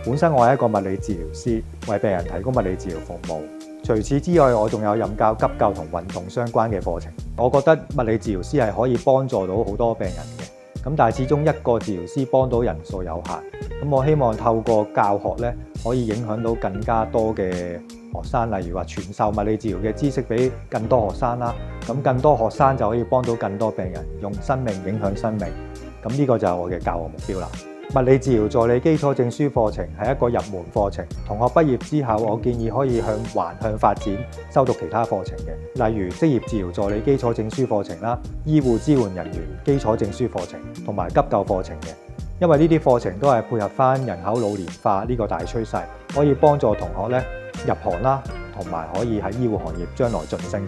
本身我係一個物理治療師，為病人提供物理治療服務。除此之外，我仲有任教急救同運動相關嘅課程。我覺得物理治療師係可以幫助到好多病人嘅。咁但係始終一個治療師幫到人數有限。咁我希望透過教學咧，可以影響到更加多嘅學生，例如話傳授物理治療嘅知識俾更多學生啦。咁更多學生就可以幫到更多病人，用生命影響生命。咁呢個就係我嘅教學目標啦。物理治療助理基礎證書課程係一個入門課程，同學畢業之後，我建議可以橫向發展，修讀其他課程嘅，例如職業治療助理基礎證書課程啦、醫護支援人員基礎證書課程同埋急救課程嘅。因為呢啲課程都係配合翻人口老年化呢個大趨勢，可以幫助同學咧入行啦，同埋可以喺醫護行業將來晉升。